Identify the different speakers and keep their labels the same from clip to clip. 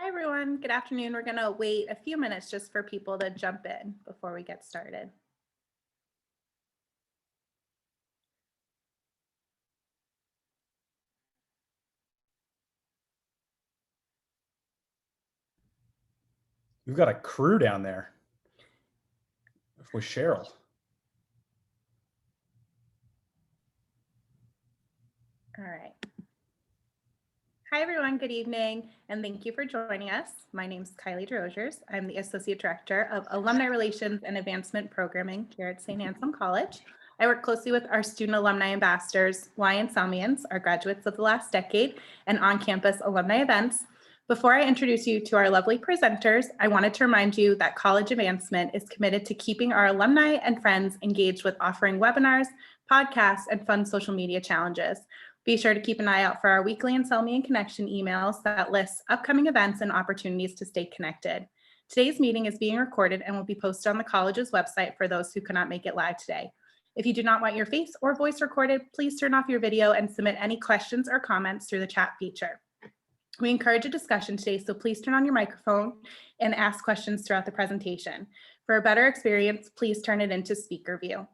Speaker 1: Hi, everyone. Good afternoon. We're going to wait a few minutes just for people to jump in before we get started.
Speaker 2: We've got a crew down there with Cheryl.
Speaker 1: All right. Hi, everyone. Good evening, and thank you for joining us. My name is Kylie Droziers. I'm the Associate Director of Alumni Relations and Advancement Programming here at St. Anselm College. I work closely with our student alumni ambassadors, Y Selmians, our graduates of the last decade, and on-campus alumni events. Before I introduce you to our lovely presenters, I wanted to remind you that College Advancement is committed to keeping our alumni and friends engaged with offering webinars, podcasts, and fun social media challenges. Be sure to keep an eye out for our weekly Anselmian Connection emails that lists upcoming events and opportunities to stay connected. Today's meeting is being recorded and will be posted on the college's website for those who could not make it live today. If you do not want your face or voice recorded, please turn off your video and submit any questions or comments through the chat feature. We encourage a discussion today, so please turn on your microphone and ask questions throughout the presentation. For a better experience, please turn it into speaker view.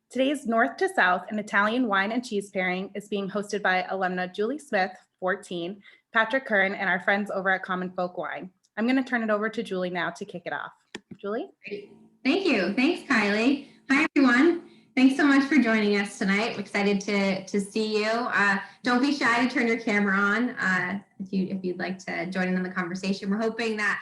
Speaker 1: Today's North to South, an Italian wine and cheese pairing, is being hosted by alumna Julie Smith, 14, Patrick Curran, and our friends over at Common Folk Wine. I'm going to turn it over to Julie now to kick it off. Julie?
Speaker 3: Great. Thank you. Thanks, Kylie. Hi, everyone. Thanks so much for joining us tonight. We're excited to see you. Don't be shy to turn your camera on if you'd like to join in on the conversation. We're hoping that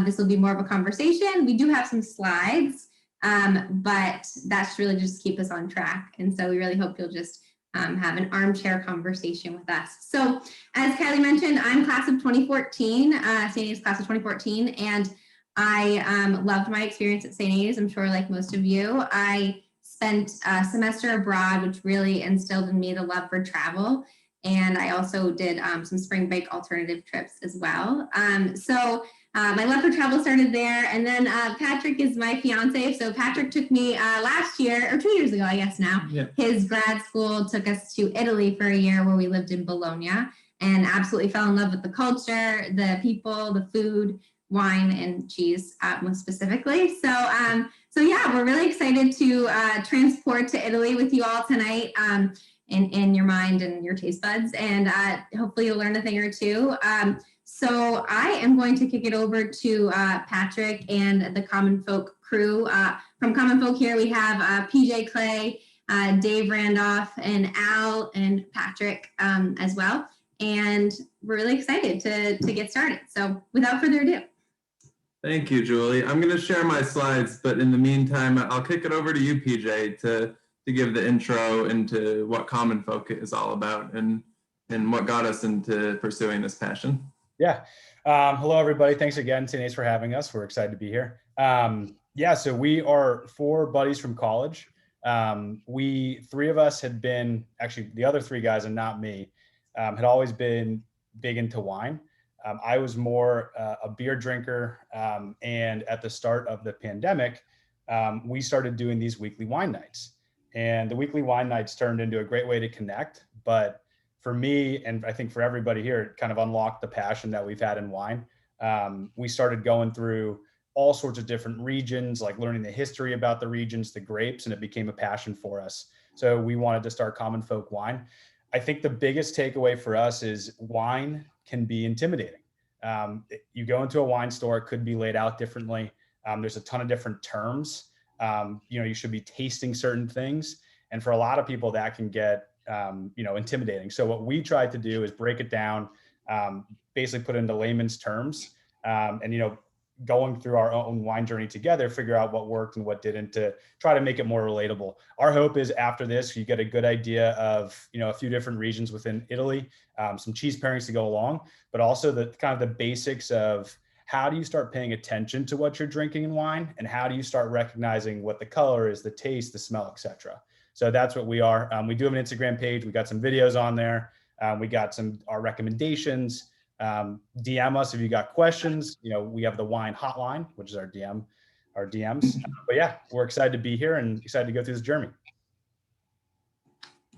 Speaker 3: this will be more of a conversation. We do have some slides, but that's really just keep us on track. And so we really hope you'll just have an armchair conversation with us. So as Kylie mentioned, I'm class of 2014, St. A's class of 2014, and I loved my experience at St. A's. I'm sure like most of you, I spent a semester abroad, which really instilled in me the love for travel. And I also did some spring break alternative trips as well. My love for travel started there. And then Patrick is my fiance. So Patrick took me last year, or 2 years ago, I guess now. Yeah. His grad school took us to Italy for a year where we lived in Bologna and absolutely fell in love with the culture, the people, the food, wine, and cheese most specifically. So yeah, we're really excited to transport to Italy with you all tonight in your mind and your taste buds. And hopefully you'll learn a thing or two. So I am going to kick it over to Patrick and the Common Folk crew. From Common Folk here, we have PJ Clay, Dave Randolph, and Al and Patrick as well. And we're really excited to get started. So without further ado.
Speaker 4: Thank you, Julie. I'm going to share my slides, but in the meantime, I'll kick it over to you, PJ, to give the intro into what Common Folk is all about and what got us into pursuing this passion.
Speaker 2: Yeah. Hello, everybody. Thanks again, St. A's, for having us. We're excited to be here. So we are 4 buddies from college. Three of us had been, actually the other 3 guys and not me, had always been big into wine. I was more a beer drinker, and at the start of the pandemic, we started doing these weekly wine nights. And the weekly wine nights turned into a great way to connect. But for me, and I think for everybody here, it kind of unlocked the passion that we've had in wine. We started going through all sorts of different regions, like learning the history about the regions, the grapes, and it became a passion for us. So we wanted to start Common Folk Wine. I think the biggest takeaway for us is wine can be intimidating. You go into a wine store, it could be laid out differently. There's a ton of different terms. You should be tasting certain things. And for a lot of people that can get, intimidating. So what we tried to do is break it down, basically put it into layman's terms, and going through our own wine journey together, figure out what worked and what didn't to try to make it more relatable. Our hope is after this, you get a good idea of, a few different regions within Italy, some cheese pairings to go along, but also the kind of the basics of how do you start paying attention to what you're drinking in wine, and how do you start recognizing what the color is, the taste, the smell, etc. So that's what we are. We do have an Instagram page. We got some videos on there. We got our recommendations. DM us if you got questions. We have the wine hotline, which is our DMs. But yeah, we're excited to be here and excited to go through this journey.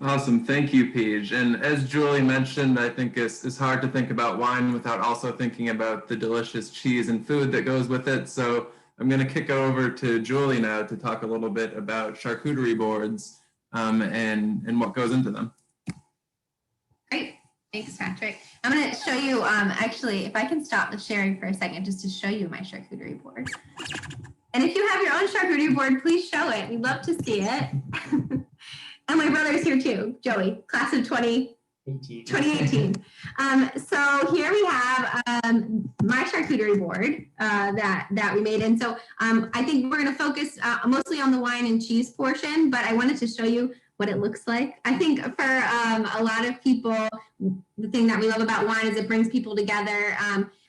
Speaker 4: Awesome. Thank you, Paige. And as Julie mentioned, I think it's hard to think about wine without also thinking about the delicious cheese and food that goes with it. So I'm going to kick it over to Julie now to talk a little bit about charcuterie boards and what goes into them.
Speaker 3: Great. Thanks, Patrick. I'm going to show you, actually, if I can stop the sharing for a second, just to show you my charcuterie board. And if you have your own charcuterie board, please show it. We'd love to see it. And my brother's here too, Joey, class of 2018. So here we have my charcuterie board that we made. And so I think we're going to focus mostly on the wine and cheese portion, but I wanted to show you what it looks like. I think for a lot of people, the thing that we love about wine is it brings people together.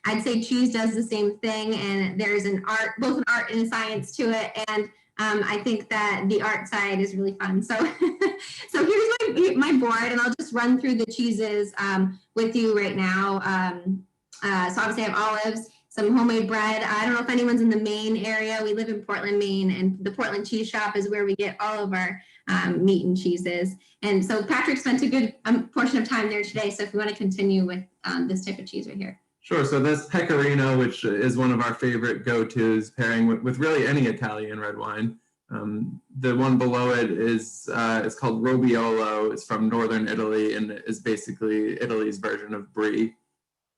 Speaker 3: I'd say cheese does the same thing, and there's both an art and a science to it. And I think that the art side is really fun. So, so here's my board, and I'll just run through the cheeses with you right now. So obviously I have olives, some homemade bread. I don't know if anyone's in the Maine area. We live in Portland, Maine, and the Portland Cheese Shop is where we get all of our meat and cheeses. And so Patrick spent a good portion of time there today. So if you want to continue with this type of cheese right here.
Speaker 4: Sure. So that's Pecorino, which is one of our favorite go-tos, pairing with really any Italian red wine. The one below it is called Robiolo. It's from northern Italy and is basically Italy's version of Brie.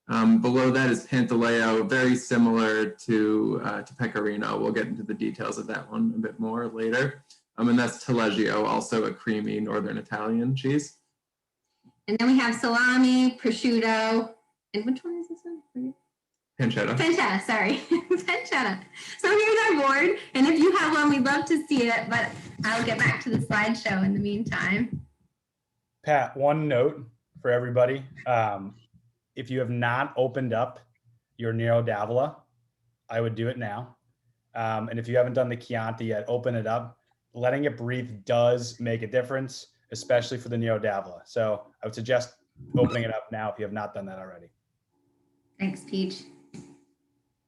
Speaker 4: Below that is Pantaleo, very similar to Pecorino. We'll get into the details of that one a bit more later. And that's Taleggio, also a creamy northern Italian cheese.
Speaker 3: And then we have salami, prosciutto, and which one is this one?
Speaker 4: Pancetta.
Speaker 3: Pancetta, sorry. Pancetta. So here's our board. And if you have one, we'd love to see it, but I'll get back to the slideshow in the meantime.
Speaker 2: Pat, one note for everybody. If you have not opened up your Nerodavilla, I would do it now. And if you haven't done the Chianti yet, open it up. Letting it breathe does make a difference, especially for the Nerodavilla. So I would suggest opening it up now if you have not done that already.
Speaker 3: Thanks, Peach.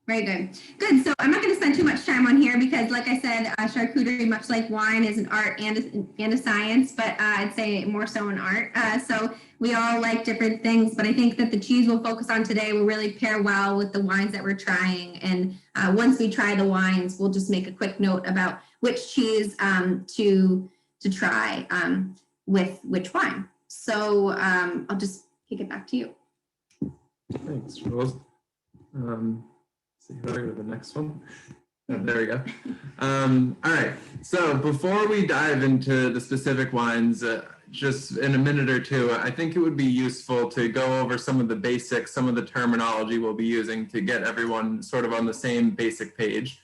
Speaker 3: Very good. Good. So I'm not going to spend too much time on here because, like I said, charcuterie, much like wine, is an art and a science, but I'd say more so an art. So we all like different things, but I think that the cheese we'll focus on today will really pair well with the wines that we're trying. And once we try the wines, we'll just make a quick note about which cheese to try with which wine. So I'll just kick it back to you.
Speaker 4: Thanks, Jules. See if I go to the next one. Oh, there we go. All right. So before we dive into the specific wines, just in a minute or two, I think it would be useful to go over some of the basics, some of the terminology we'll be using to get everyone sort of on the same basic page.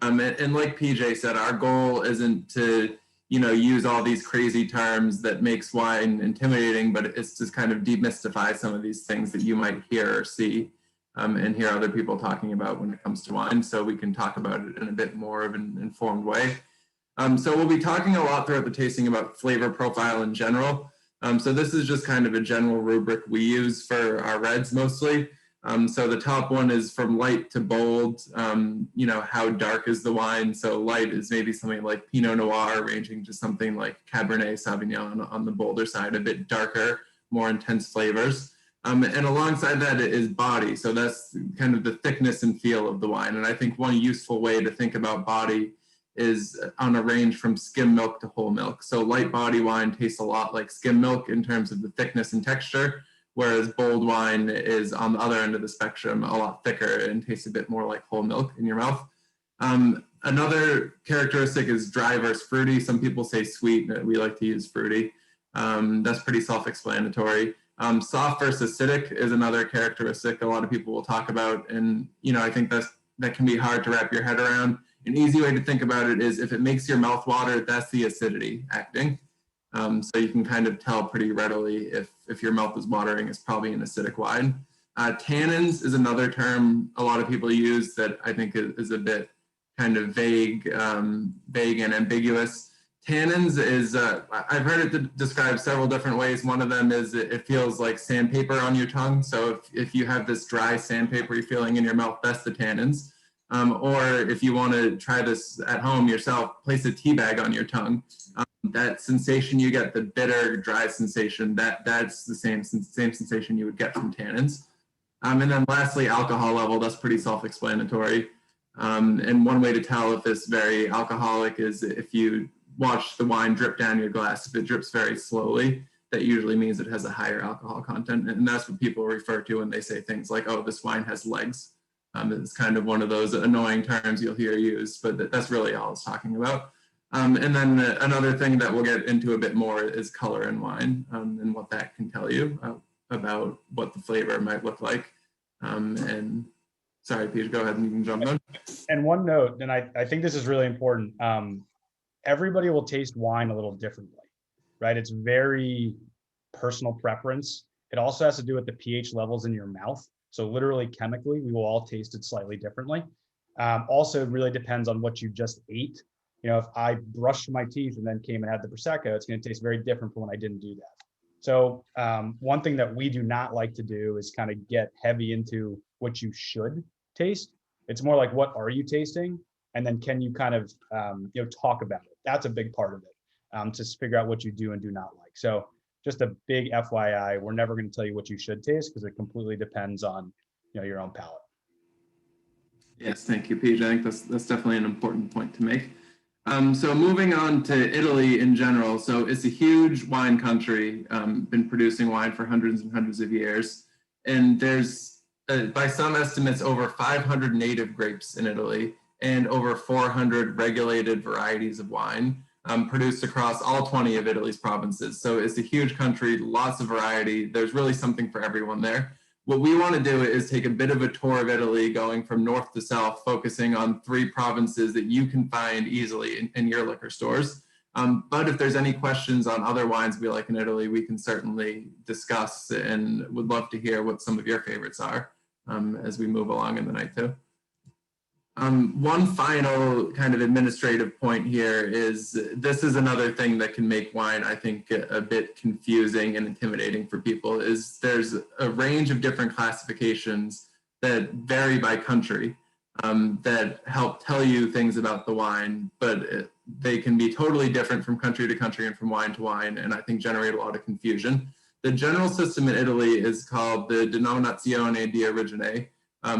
Speaker 4: And like PJ said, our goal isn't to use all these crazy terms that makes wine intimidating, but it's just kind of demystify some of these things that you might hear or see and hear other people talking about when it comes to wine, so we can talk about it in a bit more of an informed way. So we'll be talking a lot throughout the tasting about flavor profile in general. So this is just kind of a general rubric we use for our reds mostly. So the top one is from light to bold, how dark is the wine? So light is maybe something like Pinot Noir, ranging to something like Cabernet Sauvignon on the bolder side, a bit darker, more intense flavors. And alongside that is body. So that's kind of the thickness and feel of the wine. And I think one useful way to think about body is on a range from skim milk to whole milk. So light body wine tastes a lot like skim milk in terms of the thickness and texture, whereas bold wine is on the other end of the spectrum, a lot thicker and tastes a bit more like whole milk in your mouth. Another characteristic is dry versus fruity. Some people say sweet, we like to use fruity. That's pretty self-explanatory. Soft versus acidic is another characteristic a lot of people will talk about. And, I think that can be hard to wrap your head around. An easy way to think about it is if it makes your mouth water, that's the acidity acting. So you can kind of tell pretty readily if your mouth is watering, it's probably an acidic wine. Tannins is another term a lot of people use that I think is a bit kind of vague and ambiguous. Tannins is, I've heard it described several different ways. One of them is it feels like sandpaper on your tongue. So if you have this dry sandpaper you're feeling in your mouth, that's the tannins. Or if you want to try this at home yourself, place a tea bag on your tongue. That sensation you get, the bitter, dry sensation, that's the same sensation you would get from tannins. And then lastly, alcohol level, that's pretty self-explanatory. And one way to tell if it's very alcoholic is if you watch the wine drip down your glass. If it drips very slowly, that usually means it has a higher alcohol content. And that's what people refer to when they say things like, oh, this wine has legs. It's kind of one of those annoying terms you'll hear used, but that's really all it's talking about. And then another thing that we'll get into a bit more is color in wine, and what that can tell you about what the flavor might look like. And sorry, Peter, go ahead and you can jump in.
Speaker 2: And one note, and I think this is really important. Everybody will taste wine a little differently, right? It's very personal preference. It also has to do with the pH levels in your mouth. So literally chemically, we will all taste it slightly differently. Also, it really depends on what you just ate. You know, if I brushed my teeth and then came and had the Prosecco, it's going to taste very different from when I didn't do that. So one thing that we do not like to do is kind of get heavy into what you should taste. It's more like, what are you tasting? And then can you kind of, talk about it? That's a big part of it, to figure out what you do and do not like. So just a big FYI, we're never going to tell you what you should taste because it completely depends on, your own palate.
Speaker 4: Yes, thank you, PJ. I think that's definitely an important point to make. So moving on to Italy in general. So it's a huge wine country, been producing wine for hundreds and hundreds of years. And there's, by some estimates, over 500 native grapes in Italy and over 400 regulated varieties of wine produced across all 20 of Italy's provinces. So it's a huge country, lots of variety. There's really something for everyone there. What we want to do is take a bit of a tour of Italy, going from north to south, focusing on 3 provinces that you can find easily in your liquor stores. But if there's any questions on other wines we like in Italy, we can certainly discuss, and would love to hear what some of your favorites are as we move along in the night too. One final kind of administrative point here is this is another thing that can make wine, I think, a bit confusing and intimidating for people, is there's a range of different classifications that vary by country that help tell you things about the wine, but they can be totally different from country to country and from wine to wine, and I think generate a lot of confusion. The general system in Italy is called the Denominazione di Origine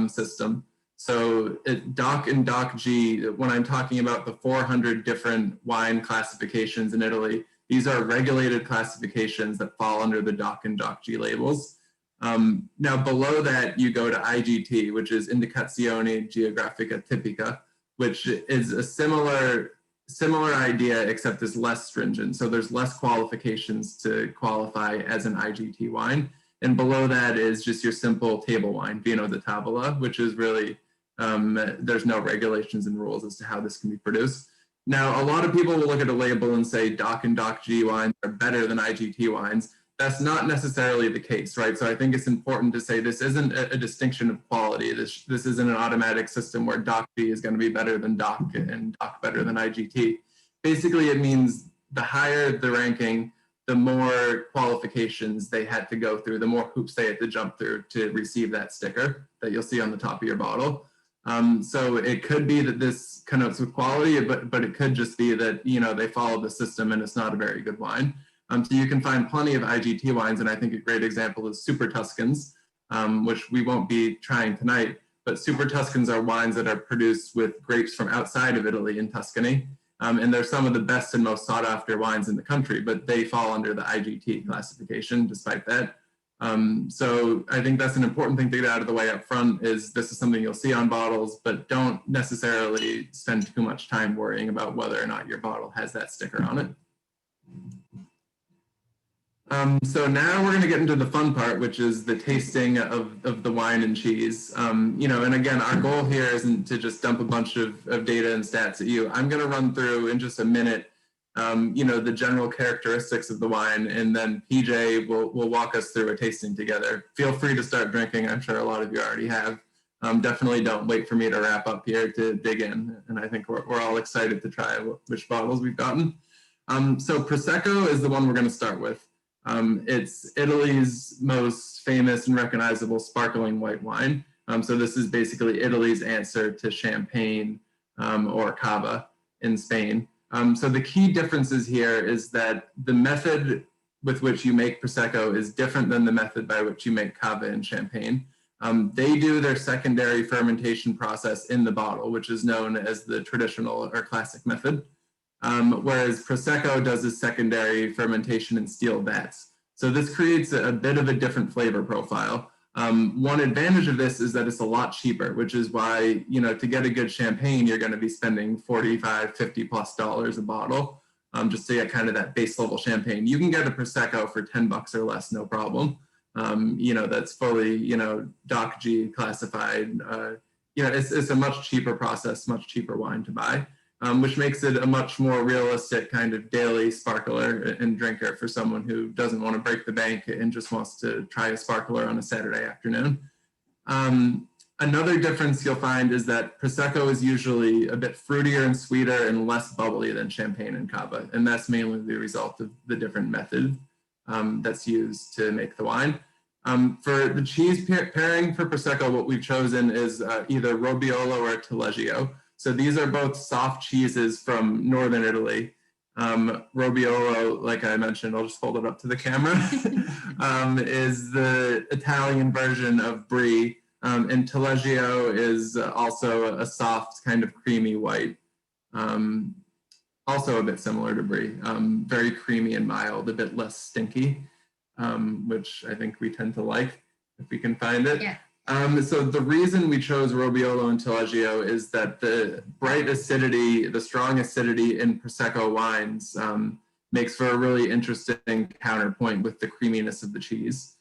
Speaker 4: system. So DOC and DOC-G, when I'm talking about the 400 different wine classifications in Italy, these are regulated classifications that fall under the DOC and DOC-G labels. Now below that, you go to IGT, which is Indicazione Geografica Tipica, which is a similar idea, except it's less stringent. So there's less qualifications to qualify as an IGT wine. And below that is just your simple table wine, Vino da Tavola, which is really, there's no regulations and rules as to how this can be produced. Now, a lot of people will look at a label and say DOC and DOC-G wines are better than IGT wines. That's not necessarily the case, right? So I think it's important to say this isn't a distinction of quality. This isn't an automatic system where DOC-G is going to be better than DOC and DOC better than IGT. Basically, it means the higher the ranking, the more qualifications they had to go through, the more hoops they had to jump through to receive that sticker that you'll see on the top of your bottle. So it could be that this connotes with quality, but it could just be that, they follow the system and it's not a very good wine. So you can find plenty of IGT wines, and I think a great example is Super Tuscans, which we won't be trying tonight, but Super Tuscans are wines that are produced with grapes from outside of Italy in Tuscany. And they're some of the best and most sought after wines in the country, but they fall under the IGT classification despite that. So I think that's an important thing to get out of the way up front, is this is something you'll see on bottles, but don't necessarily spend too much time worrying about whether or not your bottle has that sticker on it. So now we're going to get into the fun part, which is the tasting of the wine and cheese. And again, our goal here isn't to just dump a bunch of data and stats at you. I'm going to run through in just a minute, the general characteristics of the wine, and then PJ will walk us through a tasting together. Feel free to start drinking. I'm sure a lot of you already have. Definitely don't wait for me to wrap up here to dig in. And I think we're all excited to try which bottles we've gotten. So Prosecco is the one we're going to start with. It's Italy's most famous and recognizable sparkling white wine. So this is basically Italy's answer to champagne or cava in Spain. So the key differences here is that the method with which you make Prosecco is different than the method by which you make Cava and Champagne. They do their secondary fermentation process in the bottle, which is known as the traditional or classic method, whereas Prosecco does its secondary fermentation in steel vats. So this creates a bit of a different flavor profile. One advantage of this is that it's a lot cheaper, which is why, you know, to get a good champagne, you're going to be spending $45, $50+ a bottle, just to get kind of that base level champagne. You can get a Prosecco for $10 or less, no problem. You know, that's fully, you know, Doc G classified. You know, it's a much cheaper process, much cheaper wine to buy, which makes it a much more realistic kind of daily sparkler and drinker for someone who doesn't want to break the bank and just wants to try a sparkler on a Saturday afternoon. Another difference you'll find is that Prosecco is usually a bit fruitier and sweeter and less bubbly than Champagne and Cava, and that's mainly the result of the different method that's used to make the wine. For the cheese pairing for Prosecco, what we've chosen is either Robiolo or Taleggio. So these are both soft cheeses from Northern Italy. Robiolo, like I mentioned, I'll just hold it up to the camera, is the Italian version of Brie. And Taleggio is also a soft, kind of creamy white. Also a bit similar to Brie, very creamy and mild, a bit less stinky, which I think we tend to like if we can find it.
Speaker 3: Yeah.
Speaker 4: So the reason we chose Robiolo and Taleggio is that the bright acidity, the strong acidity in Prosecco wines makes for a really interesting counterpoint with the creaminess of the cheese.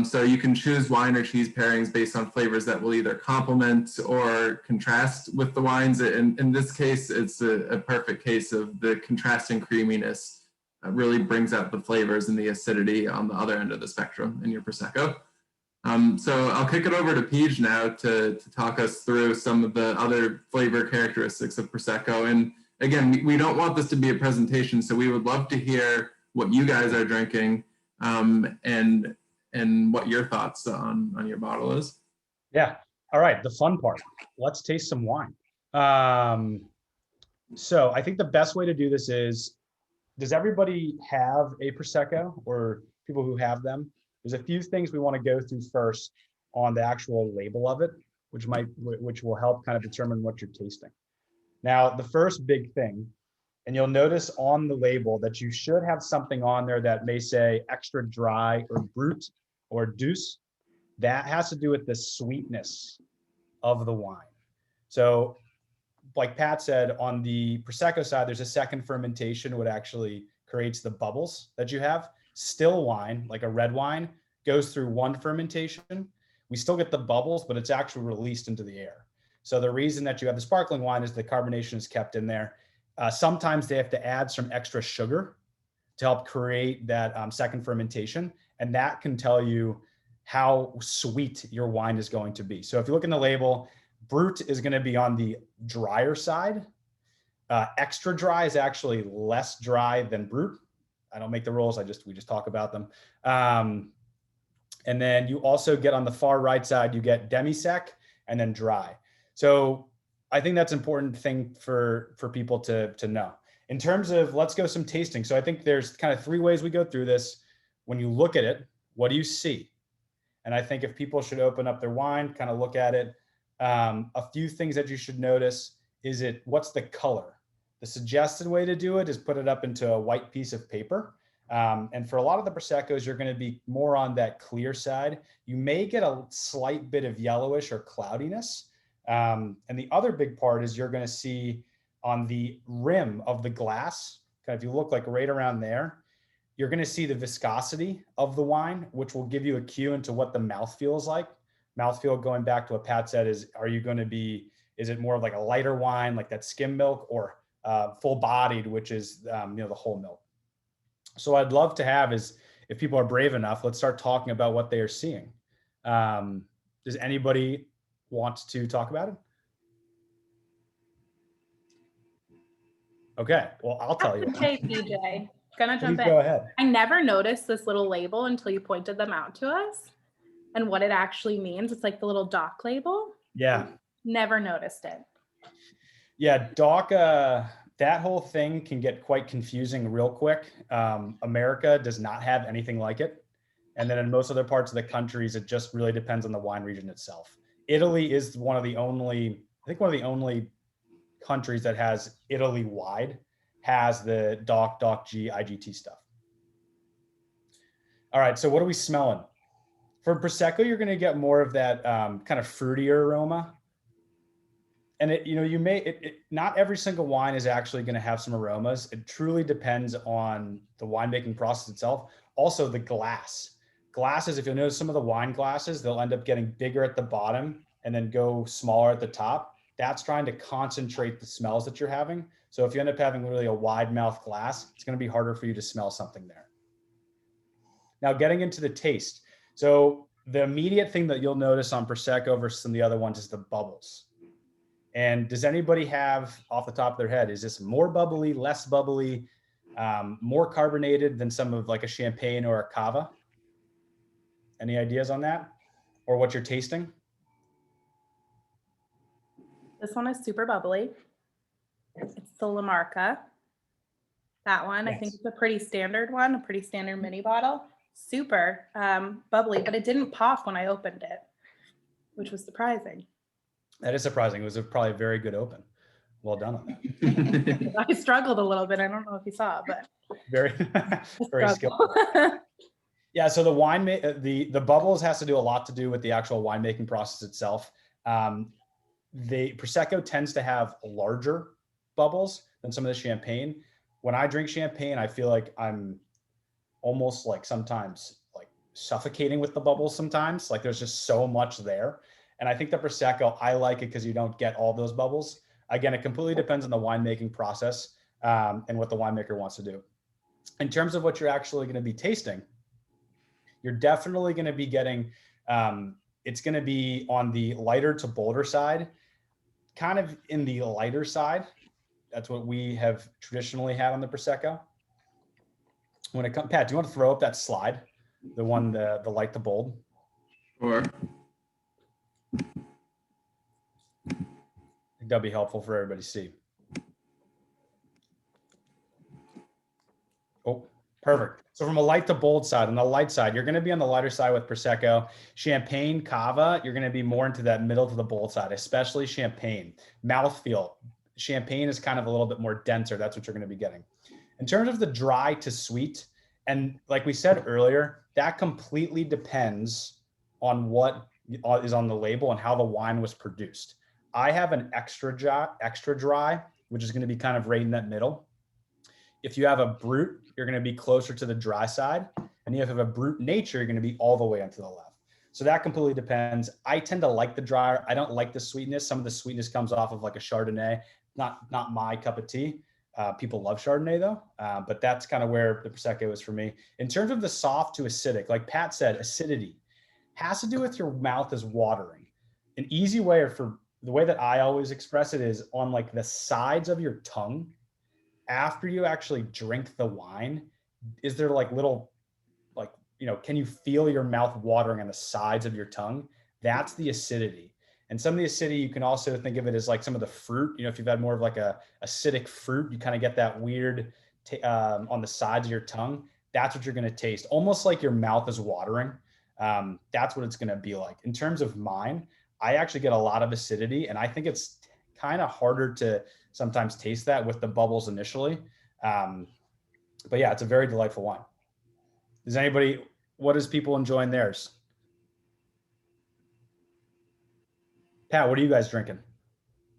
Speaker 4: So you can choose wine or cheese pairings based on flavors that will either complement or contrast with the wines. And in this case, it's a perfect case of the contrasting creaminess really brings out the flavors and the acidity on the other end of the spectrum in your Prosecco. So I'll kick it over to Peach now to talk us through some of the other flavor characteristics of Prosecco. And again, we don't want this to be a presentation, so we would love to hear what you guys are drinking and what your thoughts on your bottle is.
Speaker 2: Yeah. All right. The fun part. Let's taste some wine. So I think the best way to do this is, does everybody have a Prosecco, or people who have them? There's a few things we want to go through first on the actual label of it, which will help kind of determine what you're tasting. Now, the first big thing, and you'll notice on the label that you should have something on there that may say extra dry or brut or douce. That has to do with the sweetness of the wine. So like Pat said, on the Prosecco side, there's a second fermentation, what actually creates the bubbles that you have. Still wine, like a red wine, goes through one fermentation. We still get the bubbles, but it's actually released into the air. So the reason that you have the sparkling wine is the carbonation is kept in there. Sometimes they have to add some extra sugar to help create that second fermentation. And that can tell you how sweet your wine is going to be. So if you look in the label, brut is going to be on the drier side. Extra dry is actually less dry than brut. I don't make the rules. We just talk about them. And then you also get on the far right side, you get demi-sec and then dry. So I think that's an important thing for people to know. In terms of, let's go some tasting. So I think there's kind of three ways we go through this. When you look at it, what do you see? And I think if people should open up their wine, kind of look at it, a few things that you should notice is what's the color? The suggested way to do it is put it up into a white piece of paper. And for a lot of the Proseccos, you're going to be more on that clear side. You may get a slight bit of yellowish or cloudiness. And the other big part is you're going to see on the rim of the glass, kind of if you look like right around there, you're going to see the viscosity of the wine, which will give you a cue into what the mouthfeel is like. Mouthfeel, going back to what Pat said, is it more of like a lighter wine, like that skim milk, or full-bodied, which is the whole milk. So I'd love to have is, if people are brave enough, let's start talking about what they are seeing. Does anybody want to talk about it? Okay, well, I'll tell you.
Speaker 1: Okay, PJ, gonna jump in.
Speaker 2: Go ahead.
Speaker 1: I never noticed this little label until you pointed them out to us and what it actually means. It's like the little doc label.
Speaker 2: Yeah.
Speaker 1: Never noticed it.
Speaker 2: Yeah, doc that whole thing can get quite confusing real quick. America does not have anything like it. And then in most other parts of the countries, it just really depends on the wine region itself. Italy is one of the only countries that has Italy-wide, has the DOC G, IGT stuff. All right, so what are we smelling? For Prosecco, you're going to get more of that kind of fruitier aroma. And not every single wine is actually going to have some aromas. It truly depends on the winemaking process itself. Also, the glass. Glasses, if you'll notice some of the wine glasses, they'll end up getting bigger at the bottom and then go smaller at the top. That's trying to concentrate the smells that you're having. So if you end up having really a wide mouth glass, it's going to be harder for you to smell something there. Now, getting into the taste. So the immediate thing that you'll notice on Prosecco versus some of the other ones is the bubbles. And does anybody have off the top of their head, is this more bubbly, less bubbly, more carbonated than some of like a champagne or a cava? Any ideas on that or what you're tasting?
Speaker 1: This one is super bubbly. It's the La Marca. That one, yes. I think it's a pretty standard one, a pretty standard mini bottle. Super bubbly, but it didn't pop when I opened it, which was surprising.
Speaker 2: That is surprising. It was probably a very good open. Well done on that.
Speaker 1: I struggled a little bit. I don't know if you saw, but
Speaker 2: very skillful. Yeah. So the bubbles has to do a lot to do with the actual winemaking process itself. The Prosecco tends to have larger bubbles than some of the champagne. When I drink champagne, I feel like I'm almost like sometimes like suffocating with the bubbles sometimes. Like there's just so much there. And I think the Prosecco, I like it because you don't get all those bubbles. Again, it completely depends on the winemaking process and what the winemaker wants to do. In terms of what you're actually going to be tasting, you're definitely going to be getting, it's going to be on the lighter to bolder side, kind of in the lighter side. That's what we have traditionally had on the Prosecco. When it comes, Pat, do you want to throw up that slide? The one, the light to bold?
Speaker 4: Sure.
Speaker 2: I think that'll be helpful for everybody to see. Oh, perfect. So from a light to bold side, on the light side, you're going to be on the lighter side with Prosecco. Champagne, cava, you're going to be more into that middle to the bold side, especially champagne. Mouthfeel, champagne is kind of a little bit more denser. That's what you're going to be getting. In terms of the dry to sweet, and like we said earlier, that completely depends on what is on the label and how the wine was produced. I have an extra dry, which is going to be kind of right in that middle. If you have a brut, you're going to be closer to the dry side. And if you have a brut nature, you're going to be all the way onto the left. So that completely depends. I tend to like the drier. I don't like the sweetness. Some of the sweetness comes off of like a Chardonnay. Not my cup of tea. People love Chardonnay though, but that's kind of where the Prosecco is for me. In terms of the soft to acidic, like Pat said, acidity has to do with your mouth is watering. An easy way, or for the way that I always express it, is on like the sides of your tongue. After you actually drink the wine, is there like little, like, can you feel your mouth watering on the sides of your tongue? That's the acidity. And some of the acidity, you can also think of it as like some of the fruit. If you've had more of like a acidic fruit, you kind of get that weird on the sides of your tongue. That's what you're going to taste. Almost like your mouth is watering. That's what it's going to be like. In terms of mine, I actually get a lot of acidity, and I think it's kind of harder to sometimes taste that with the bubbles initially. But yeah, it's a very delightful wine. What is people enjoying theirs? Pat, what are you guys drinking?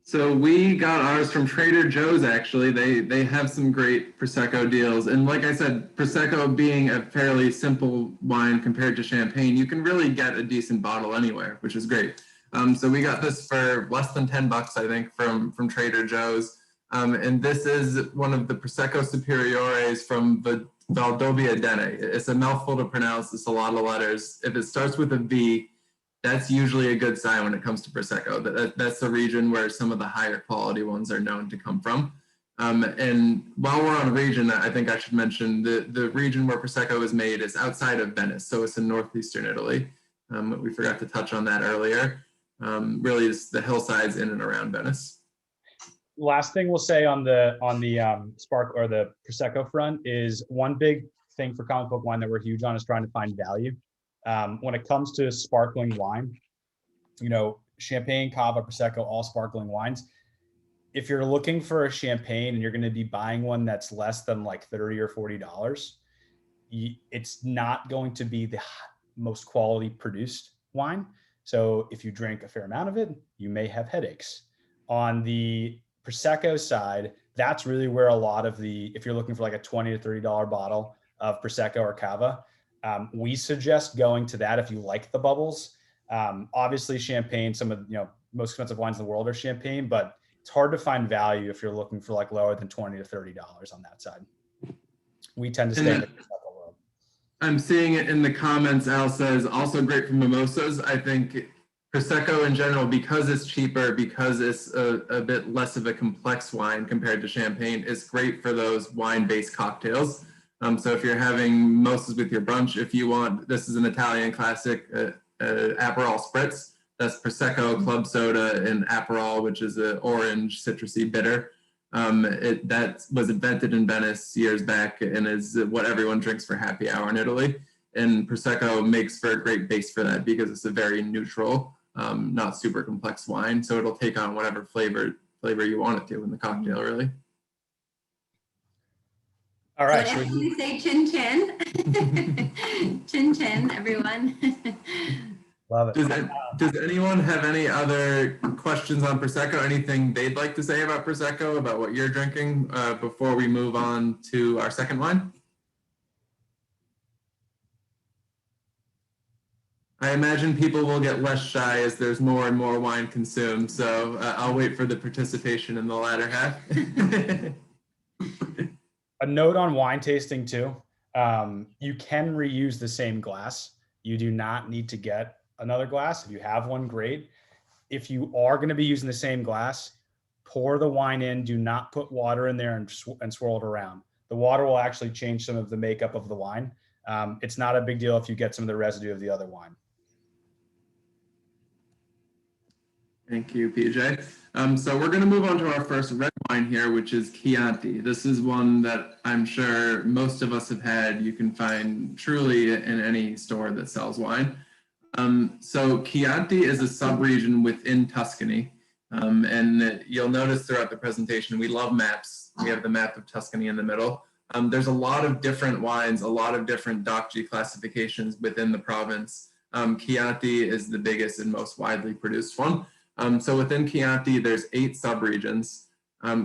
Speaker 4: So we got ours from Trader Joe's, actually. They have some great Prosecco deals. And like I said, Prosecco being a fairly simple wine compared to champagne, you can really get a decent bottle anywhere, which is great. So we got this for less than $10, I think, from Trader Joe's. And this is one of the Prosecco Superiores from the Valdobia Dene. It's a mouthful to pronounce. It's a lot of letters. If it starts with a V, that's usually a good sign when it comes to Prosecco. That's the region where some of the higher quality ones are known to come from. And while we're on region, I think I should mention the region where Prosecco is made is outside of Venice. So it's in northeastern Italy. We forgot to touch on that earlier. Really, it's the hillsides in and around Venice.
Speaker 2: last thing we'll say on the spark or the Prosecco front is one big thing for common folk wine that we're huge on is trying to find value. When it comes to sparkling wine, you know, champagne, cava, Prosecco, all sparkling wines. If you're looking for a champagne and you're going to be buying one that's less than like $30 or $40, it's not going to be the most quality produced wine. So if you drink a fair amount of it, you may have headaches. On the Prosecco side, that's really where a lot of if you're looking for like a $20 to $30 bottle of Prosecco or cava, we suggest going to that if you like the bubbles. Obviously champagne, some of, you know, most expensive wines in the world are champagne, but it's hard to find value if you're looking for like lower than $20 to $30 on that side. We tend to stay in the Prosecco world.
Speaker 4: I'm seeing it in the comments. Al says also great for mimosas. I think Prosecco in general, because it's cheaper, because it's a bit less of a complex wine compared to champagne, is great for those wine-based cocktails. So if you're having mimosas with your brunch, if you want, this is an Italian classic, Aperol Spritz. That's Prosecco, club soda, and Aperol, which is an orange citrusy bitter. That was invented in Venice years back and is what everyone drinks for happy hour in Italy. And Prosecco makes for a great base for that because it's a very neutral, not super complex wine. So it'll take on whatever flavor you want it to in the cocktail, really.
Speaker 2: All right.
Speaker 3: So we say chin chin. Chin chin, everyone.
Speaker 2: Love it.
Speaker 4: Does anyone have any other questions on Prosecco? Anything they'd like to say about Prosecco, about what you're drinking, before we move on to our second wine? I imagine people will get less shy as there's more and more wine consumed, so I'll wait for the participation in the latter half.
Speaker 2: A note on wine tasting too. You can reuse the same glass. You do not need to get another glass. If you have one, great. If you are going to be using the same glass, pour the wine in. Do not put water in there and swirl it around. The water will actually change some of the makeup of the wine. It's not a big deal if you get some of the residue of the other wine.
Speaker 4: Thank you, PJ. So we're going to move on to our first red wine here, which is Chianti. This is one that I'm sure most of us have had. You can find truly in any store that sells wine. So Chianti is a sub-region within Tuscany. And you'll notice throughout the presentation, we love maps. We have the map of Tuscany in the middle. There's a lot of different wines, a lot of different DOCG classifications within the province. Chianti is the biggest and most widely produced one. So within Chianti, there's 8 subregions.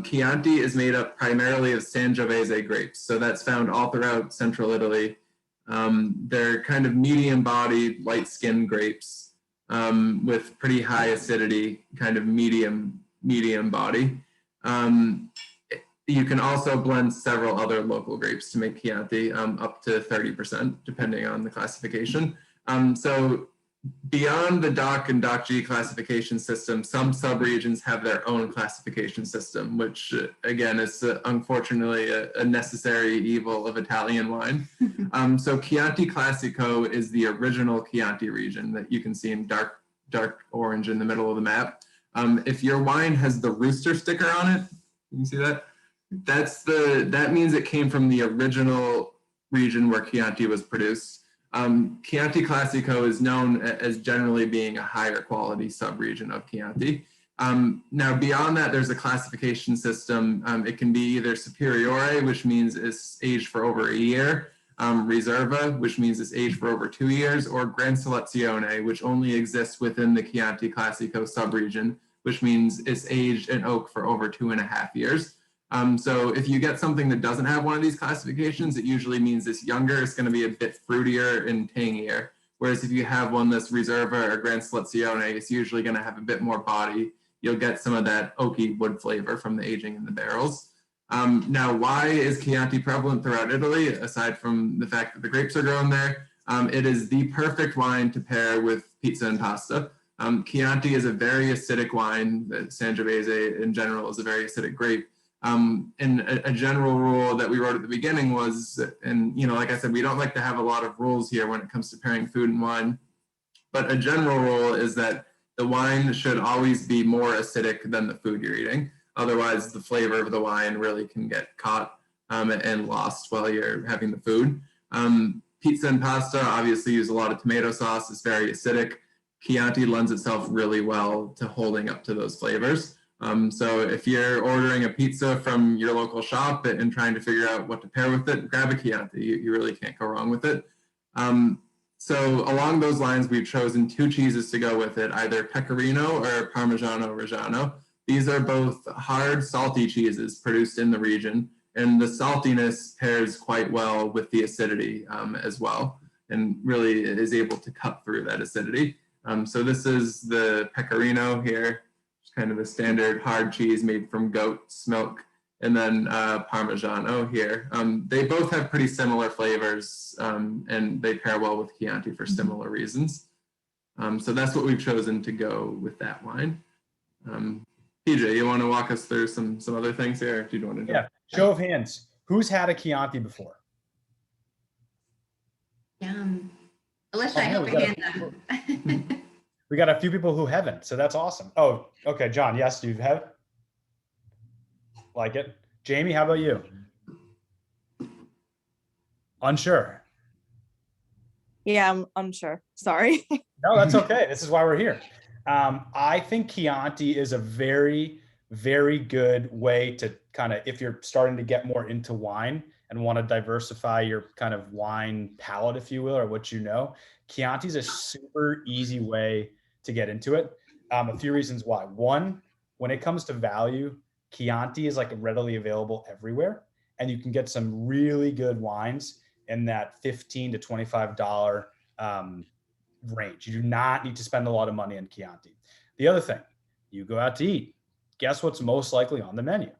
Speaker 4: Chianti is made up primarily of Sangiovese grapes. So that's found all throughout central Italy. They're kind of medium-bodied, light-skinned grapes with pretty high acidity, kind of medium body. You can also blend several other local grapes to make Chianti, up to 30%, depending on the classification. So beyond the DOC and DOCG classification system, some subregions have their own classification system, which again is unfortunately a necessary evil of Italian wine. So Chianti Classico is the original Chianti region that you can see in dark orange in the middle of the map. If your wine has the rooster sticker on it, you can see that? That means it came from the original region where Chianti was produced. Chianti Classico is known as generally being a higher quality subregion of Chianti. Now beyond that, there's a classification system. It can be either Superiore, which means it's aged for over a year, Riserva, which means it's aged for over 2 years, or Gran Selezione, which only exists within the Chianti Classico subregion, which means it's aged in oak for over 2.5 years. So if you get something that doesn't have one of these classifications, it usually means it's younger, it's going to be a bit fruitier and tangier. Whereas if you have one that's Riserva or Gran Selezione, it's usually going to have a bit more body. You'll get some of that oaky wood flavor from the aging in the barrels. Now, why is Chianti prevalent throughout Italy, aside from the fact that the grapes are grown there? It is the perfect wine to pair with pizza and pasta. Chianti is a very acidic wine. Sangiovese in general is a very acidic grape. And a general rule that we wrote at the beginning was, and like I said, we don't like to have a lot of rules here when it comes to pairing food and wine, but a general rule is that the wine should always be more acidic than the food you're eating. Otherwise, the flavor of the wine really can get caught and lost while you're having the food. Pizza and pasta obviously use a lot of tomato sauce. It's very acidic. Chianti lends itself really well to holding up to those flavors. So if you're ordering a pizza from your local shop and trying to figure out what to pair with it, grab a Chianti. You really can't go wrong with it. So along those lines, we've chosen 2 cheeses to go with it, either Pecorino or Parmigiano-Reggiano. These are both hard, salty cheeses produced in the region, and the saltiness pairs quite well with the acidity as well, and really is able to cut through that acidity. So this is the Pecorino here, kind of a standard hard cheese made from goat's milk, and then Parmigiano here. They both have pretty similar flavors, and they pair well with Chianti for similar reasons. So that's what we've chosen to go with that wine. PJ, you want to walk us through some other things here? Or do you want to?
Speaker 2: Yeah. Show of hands. Who's had a Chianti before?
Speaker 3: Alicia, I hope your hand up.
Speaker 2: We got a few people who haven't, so that's awesome. Oh, okay, John. Yes, you have. Like it. Jamie, how about you? Unsure.
Speaker 5: Yeah, I'm unsure. Sorry.
Speaker 2: No, that's okay. This is why we're here. I think Chianti is a very, very good way to kind of, if you're starting to get more into wine and want to diversify your kind of wine palate, if you will, or what you know, Chianti is a super easy way to get into it. A few reasons why. One, when it comes to value, Chianti is like readily available everywhere, and you can get some really good wines in that $15 to $25 range. You do not need to spend a lot of money on Chianti. The other thing, you go out to eat. Guess what's most likely on the menu?